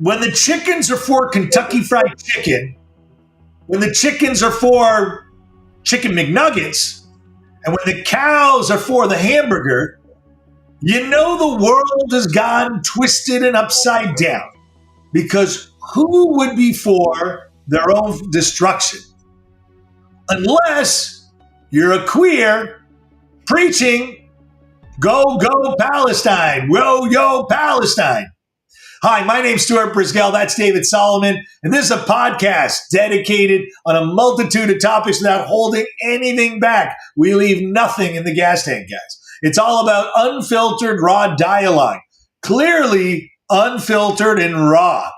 when the chickens are for Kentucky Fried Chicken, when the chickens are for Chicken McNuggets, and when the cows are for the hamburger, you know the world has gone twisted and upside down. Because who would be for their own destruction? Unless you're a queer preaching, go, go Palestine, yo, Palestine. Hi, my name's Stuart Brisgell. That's David Solomon. And this is a podcast dedicated on a multitude of topics without holding anything back. We leave nothing in the gas tank, guys. It's all about unfiltered, raw dialogue. Clearly unfiltered and raw,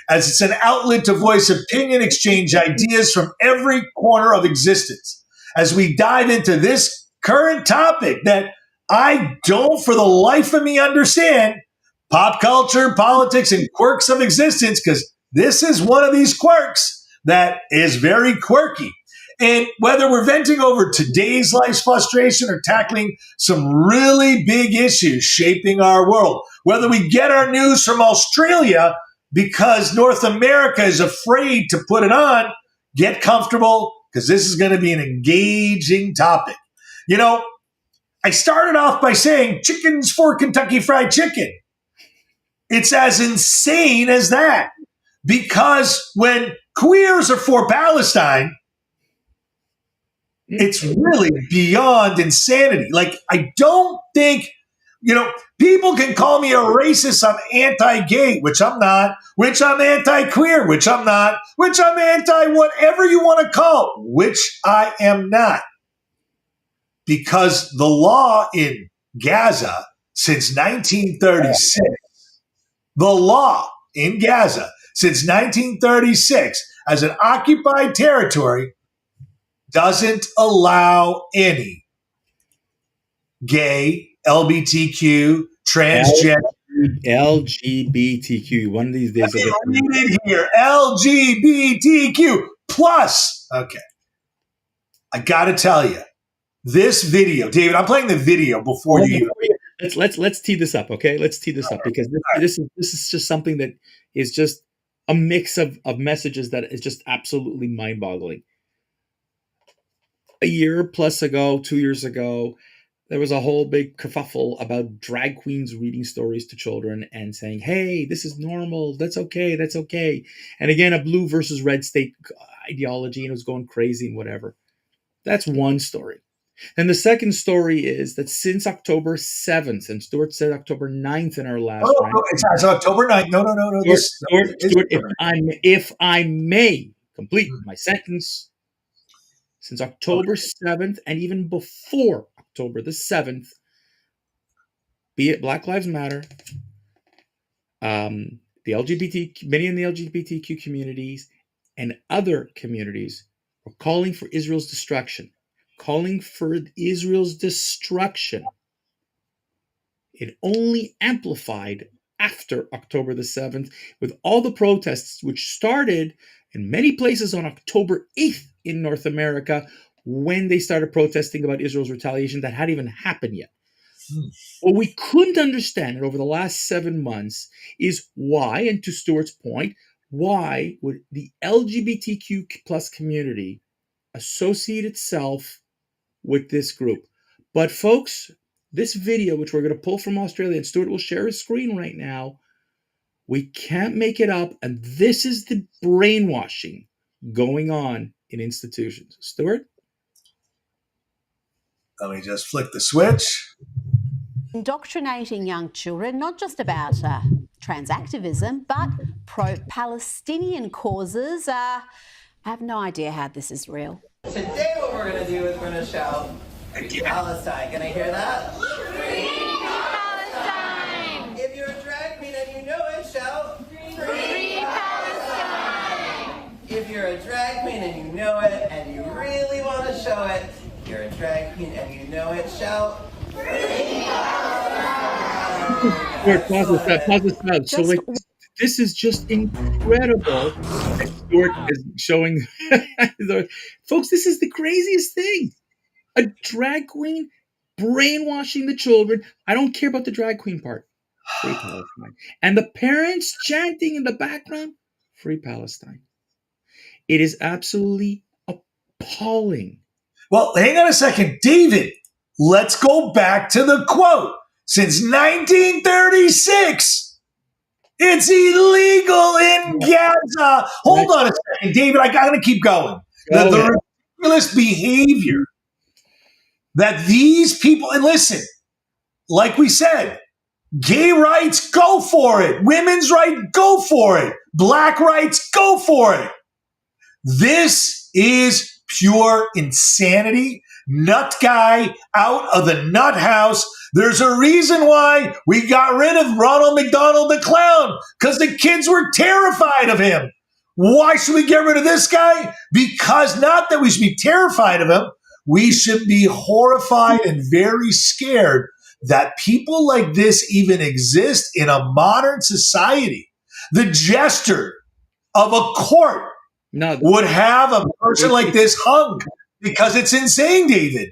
as it's an outlet to voice opinion, exchange ideas from every corner of existence. As we dive into this current topic that I don't for the life of me understand, pop culture, politics, and quirks of existence, because this is one of these quirks that is very quirky. And whether we're venting over today's life's frustration or tackling some really big issues shaping our world, whether we get our news from Australia because North America is afraid to put it on, get comfortable, because this is going to be an engaging topic. You know, I started off by saying chickens for Kentucky Fried Chicken. It's as insane as that, because when queers are for Palestine, it's really beyond insanity. Like, I don't think, people can call me a racist. I'm anti-gay, which I'm not, which I'm anti-queer, which I'm not, which I'm anti-whatever you want to call it, which I am not. Because the law in Gaza since 1936, as an occupied territory, doesn't allow any gay, LGBTQ, transgender. LGBTQ. One of these days. Read it here. LGBTQ plus. Okay. I got to tell you, this video, David, I'm playing the video before you. Let's tee this up, okay? Let's tee this up, because this is just something that is just a mix of messages that is just absolutely mind-boggling. A year plus ago, 2 years ago, there was a whole big kerfuffle about drag queens reading stories to children and saying, hey, this is normal. That's okay. That's okay. And again, a blue versus red state ideology, and it was going crazy and whatever. That's one story. And the second story is that since October 7th, and Stuart said October 9th in our last round. No, it's October 9th. No. Stuart, if I may complete my sentence, since October 7th and even before October the 7th, be it Black Lives Matter, many in the LGBTQ communities and other communities were calling for Israel's destruction. It only amplified after October the 7th with all the protests, which started in many places on October 8th in North America, when they started protesting about Israel's retaliation that hadn't even happened yet. What we couldn't understand over the last 7 months is why, and to Stuart's point, why would the LGBTQ plus community associate itself with this group? But folks, this video, which we're going to pull from Australia, and Stuart will share his screen right now, we can't make it up, and this is the brainwashing going on in institutions. Stuart? Let me just flick the switch. Indoctrinating young children, not just about trans activism, but pro-Palestinian causes. I have no idea how this is real. Today what we're going to do is we're going to shout, Free Palestine. Can I hear that? Free Palestine! If you're a drag queen and you know it, shout, Free Palestine! If you're a drag queen and you know it and you really want to show it, you're a drag queen and you know it, shout, Free Palestine! Pause this out. So this is just incredible. Stuart is showing, folks, this is the craziest thing. A drag queen brainwashing the children. I don't care about the drag queen part. Free Palestine. And the parents chanting in the background, Free Palestine. It is absolutely appalling. Well, hang on a second. David, let's go back to the quote. Since 1936, it's illegal in Gaza. Hold on a second, David. I got to keep going. The ridiculous behavior that these people, and listen, like we said, gay rights, go for it. Women's rights, go for it. Black rights, go for it. This is pure insanity. Nut guy out of the nut house. There's a reason why we got rid of Ronald McDonald the Clown, because the kids were terrified of him. Why should we get rid of this guy? Because not that we should be terrified of him. We should be horrified and very scared that people like this even exist in a modern society. The jester of a court would have a person like this hung because it's insane, David.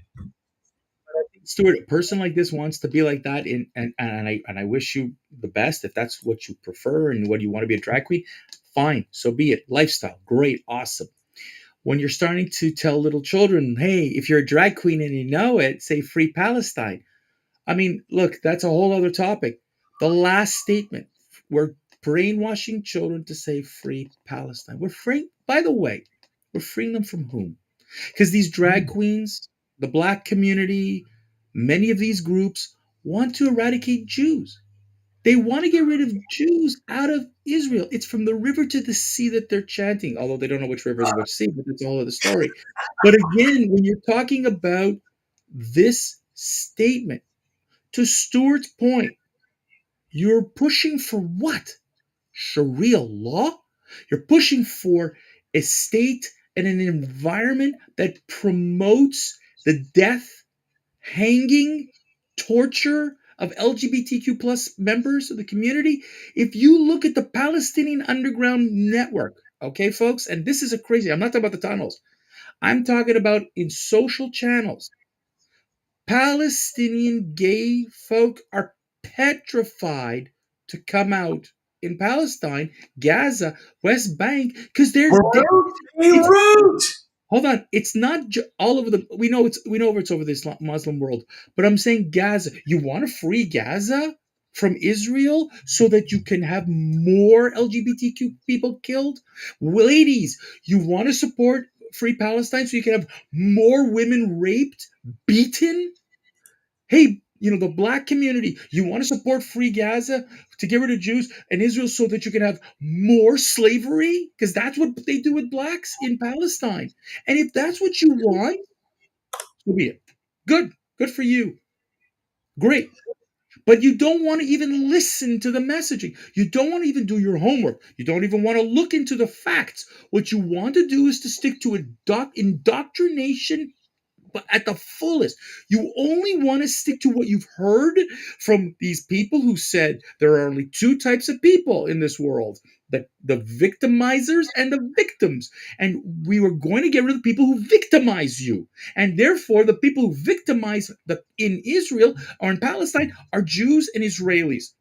Stuart, a person like this wants to be like that, and I wish you the best if that's what you prefer and what you want to be a drag queen. Fine, so be it. Lifestyle, great, awesome. When you're starting to tell little children, hey, if you're a drag queen and you know it, say Free Palestine. I mean, look, that's a whole other topic. The last statement, we're brainwashing children to say Free Palestine. By the way, we're freeing them from whom? Because these drag queens, the black community, many of these groups want to eradicate Jews. They want to get rid of Jews out of Israel. It's from the river to the sea that they're chanting, although they don't know which river is which sea, but that's a whole other story. But again, when you're talking about this statement, to Stuart's point, you're pushing for what? Sharia law? You're pushing for a state and an environment that promotes the death, hanging, torture of LGBTQ plus members of the community. If you look at the Palestinian Underground Network, okay, folks, and this is a crazy, I'm not talking about the tunnels. I'm talking about in social channels. Palestinian gay folk are petrified to come out in Palestine, Gaza, West Bank, because they're Beirut. Hold on, it's not all over the. We know it's over this Muslim world, but I'm saying Gaza. You want to free Gaza from Israel so that you can have more LGBTQ people killed? Ladies, you want to support Free Palestine so you can have more women raped, beaten? Hey, the black community, you want to support Free Gaza to get rid of Jews and Israel so that you can have more slavery? Because that's what they do with blacks in Palestine. And if that's what you want, so be it. Good for you. Great. But you don't want to even listen to the messaging. You don't want to even do your homework. You don't even want to look into the facts. What you want to do is to stick to indoctrination, but at the fullest. You only want to stick to what you've heard from these people who said there are only two types of people in this world, the victimizers and the victims. And we were going to get rid of the people who victimize you. And therefore, the people who victimize in Israel or in Palestine are Jews and Israelis.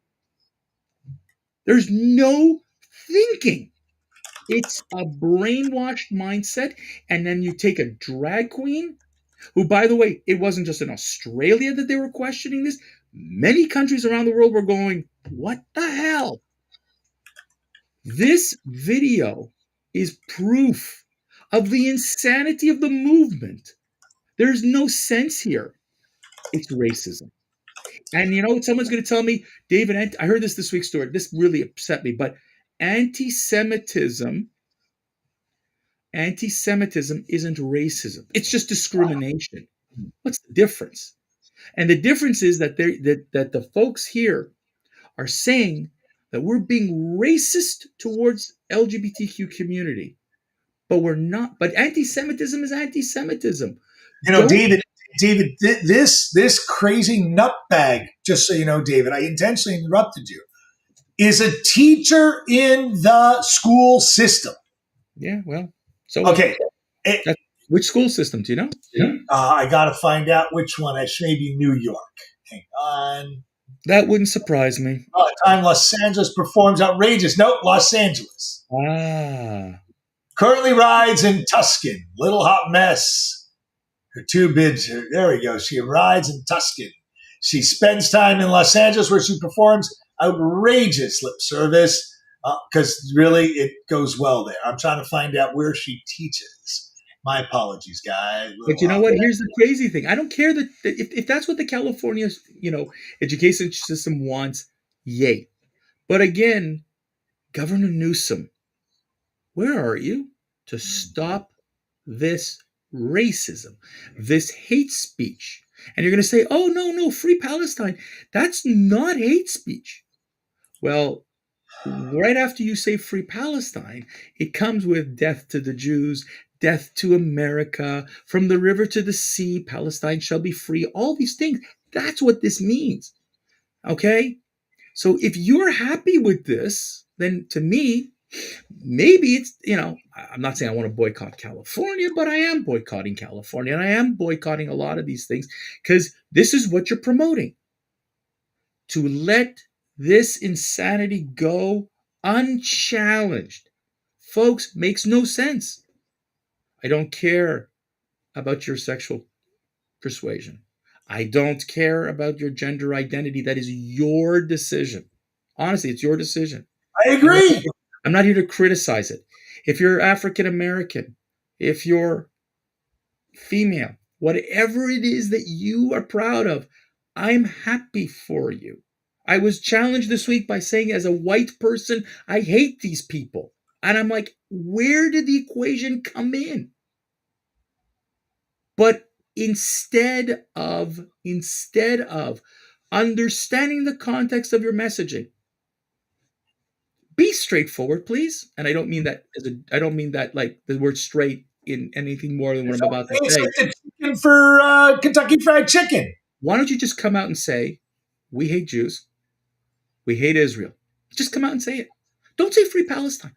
There's no thinking. It's a brainwashed mindset. And then you take a drag queen, who, by the way, it wasn't just in Australia that they were questioning this. Many countries around the world were going, what the hell? This video is proof of the insanity of the movement. There's no sense here. It's racism. And someone's going to tell me, David, I heard this week, Stuart. This really upset me, but anti-Semitism isn't racism. It's just discrimination. What's the difference? And the difference is that the folks here are saying that we're being racist towards LGBTQ community, but we're not. But anti-Semitism is anti-Semitism. David, this crazy nutbag, just so you know, David, I intentionally interrupted you, is a teacher in the school system. Yeah, well, so okay. Which school system do you know? I got to find out which one. Maybe New York. Hang on. That wouldn't surprise me. Time Los Angeles performs outrageous. Nope, Los Angeles. Ah. Currently rides in Tuscan. Little hot mess. Her two bids. There we go. She rides in Tuscan. She spends time in Los Angeles where she performs outrageous lip service because really it goes well there. I'm trying to find out where she teaches. My apologies, guys. But you know what? Here's the crazy thing. I don't care that if that's what the California, education system wants, yay. But again, Governor Newsom, where are you to stop this racism, this hate speech? And you're going to say, oh, no, free Palestine. That's not hate speech. Well, right after you say free Palestine, it comes with death to the Jews, death to America, from the river to the sea, Palestine shall be free, all these things. That's what this means. Okay? So if you're happy with this, then to me, maybe it's, I'm not saying I want to boycott California, but I am boycotting California and I am boycotting a lot of these things because this is what you're promoting. To let this insanity go unchallenged, folks, makes no sense. I don't care about your sexual persuasion. I don't care about your gender identity. That is your decision. Honestly, it's your decision. I agree. I'm not here to criticize it. If you're African American, if you're female, whatever it is that you are proud of, I'm happy for you. I was challenged this week by saying, as a white person, I hate these people. And I'm like, where did the equation come in? But instead of understanding the context of your messaging, be straightforward, please. And I don't mean that like the word straight in anything more than what I'm about to say. Like the chicken for Kentucky Fried Chicken. Why don't you just come out and say, we hate Jews, we hate Israel. Just come out and say it. Don't say free Palestine,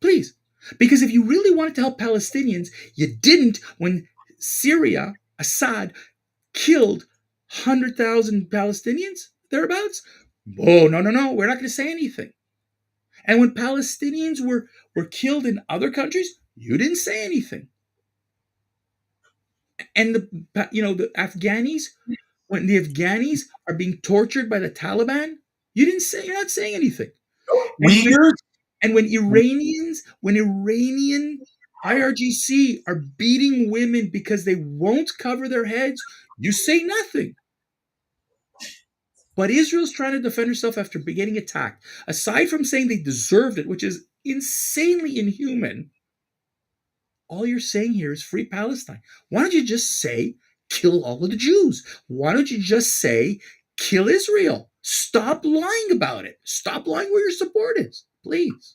please. Because if you really wanted to help Palestinians, you didn't when Syria, Assad, killed 100,000 Palestinians, thereabouts. Oh, no, we're not going to say anything. And when Palestinians were killed in other countries, you didn't say anything. And the Afghanis, when the Afghanis are being tortured by the Taliban, you're not saying anything. And when Iranian IRGC are beating women because they won't cover their heads, you say nothing. But Israel's trying to defend herself after getting attacked. Aside from saying they deserved it, which is insanely inhuman, all you're saying here is free Palestine. Why don't you just say, kill all of the Jews? Why don't you just say, kill Israel? Stop lying about it. Stop lying where your support is, please.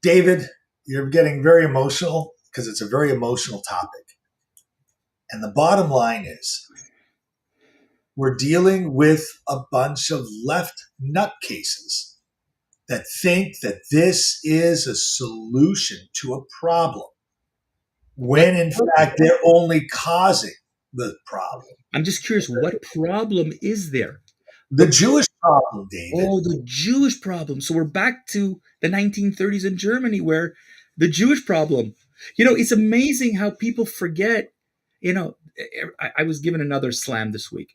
David, you're getting very emotional because it's a very emotional topic. And the bottom line is, we're dealing with a bunch of left nutcases that think that this is a solution to a problem, when in fact they're only causing the problem. I'm just curious, what problem is there? The Jewish problem, David. Oh, the Jewish problem. So we're back to the 1930s in Germany where the Jewish problem, it's amazing how people forget, I was given another slam this week.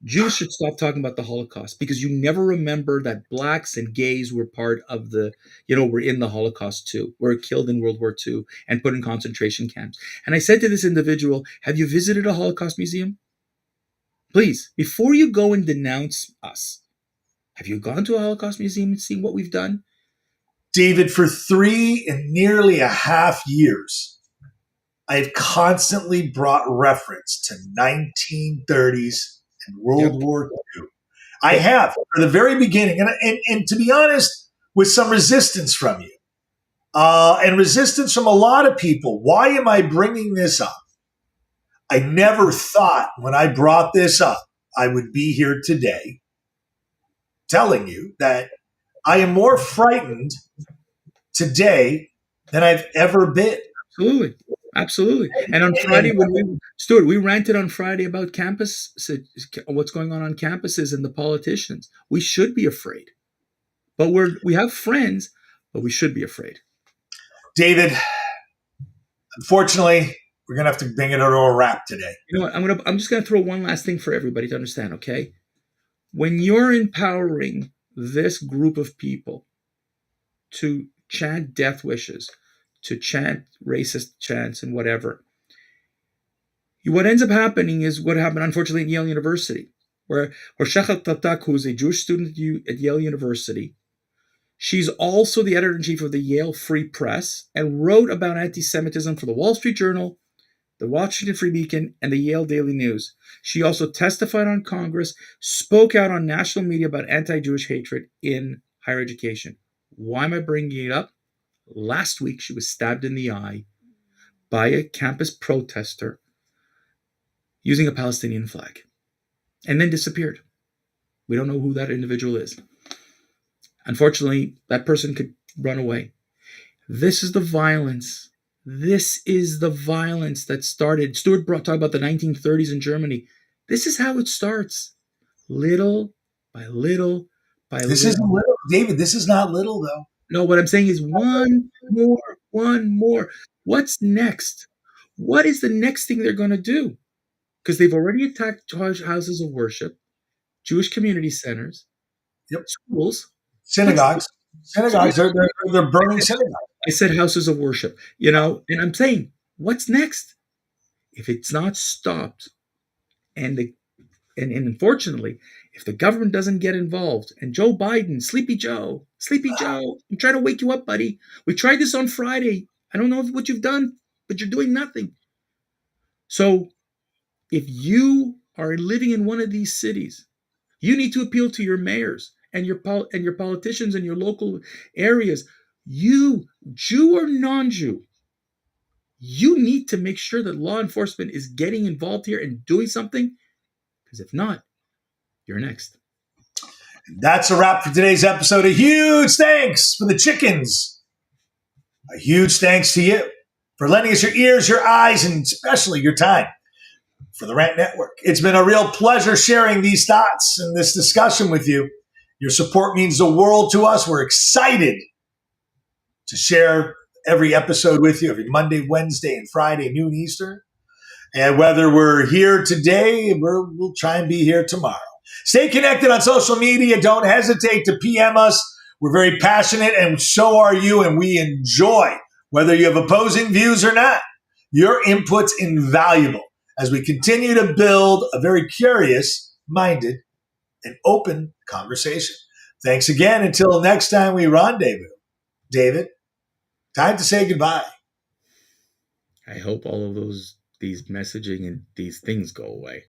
Jews should stop talking about the Holocaust because you never remember that blacks and gays were part of were in the Holocaust too, were killed in World War II and put in concentration camps. And I said to this individual, have you visited a Holocaust museum? Please, before you go and denounce us, have you gone to a Holocaust museum and seen what we've done? David, for 3 and nearly a half years, I've constantly brought reference to 1930s and World War II. I have, from the very beginning. And to be honest, with some resistance from you. And resistance from a lot of people. Why am I bringing this up? I never thought when I brought this up, I would be here today telling you that I am more frightened today than I've ever been. Absolutely. Absolutely. And on Friday, Stuart, we ranted on Friday about what's going on campuses and the politicians. We should be afraid, but we have friends, but we should be afraid. David, unfortunately, we're going to have to bring it to a wrap today. You know what? I'm just going to throw one last thing for everybody to understand, okay? When you're empowering this group of people to chant death wishes, to chant racist chants and whatever, what ends up happening is what happened, unfortunately, at Yale University, where Shechet Tatak, who's a Jewish student at Yale University, she's also the editor-in-chief of the Yale Free Press and wrote about anti-Semitism for the Wall Street Journal, the Washington Free Beacon, and the Yale Daily News. She also testified on Congress, spoke out on national media about anti-Jewish hatred in higher education. Why am I bringing it up? Last week, she was stabbed in the eye by a campus protester using a Palestinian flag and then disappeared. We don't know who that individual is. Unfortunately, that person could run away. This is the violence. This is the violence that started. Stuart talked about the 1930s in Germany. This is how it starts. Little by little by little. This isn't little, David. This is not little, though. No, what I'm saying is one more. What's next? What is the next thing they're going to do? Because they've already attacked houses of worship, Jewish community centers, schools, synagogues. They're burning synagogues. I said houses of worship, and I'm saying, what's next? If it's not stopped, and unfortunately, if the government doesn't get involved, and Joe Biden, Sleepy Joe, I'm trying to wake you up, buddy. We tried this on Friday. I don't know what you've done, but you're doing nothing. So if you are living in one of these cities, you need to appeal to your mayors and your politicians in your local areas. You, Jew or non-Jew, you need to make sure that law enforcement is getting involved here and doing something, because if not, you're next. That's a wrap for today's episode. A huge thanks for the chickens. A huge thanks to you for lending us your ears, your eyes, and especially your time for the Rant Network. It's been a real pleasure sharing these thoughts and this discussion with you. Your support means the world to us. We're excited to share every episode with you every Monday, Wednesday, and Friday, noon Eastern. And whether we're here today, we'll try and be here tomorrow. Stay connected on social media. Don't hesitate to PM us. We're very passionate, and so are you, and we enjoy, whether you have opposing views or not. Your input's invaluable as we continue to build a very curious-minded and open conversation. Thanks again. Until next time we rendezvous. David, time to say goodbye. I hope all of these messaging and these things go away.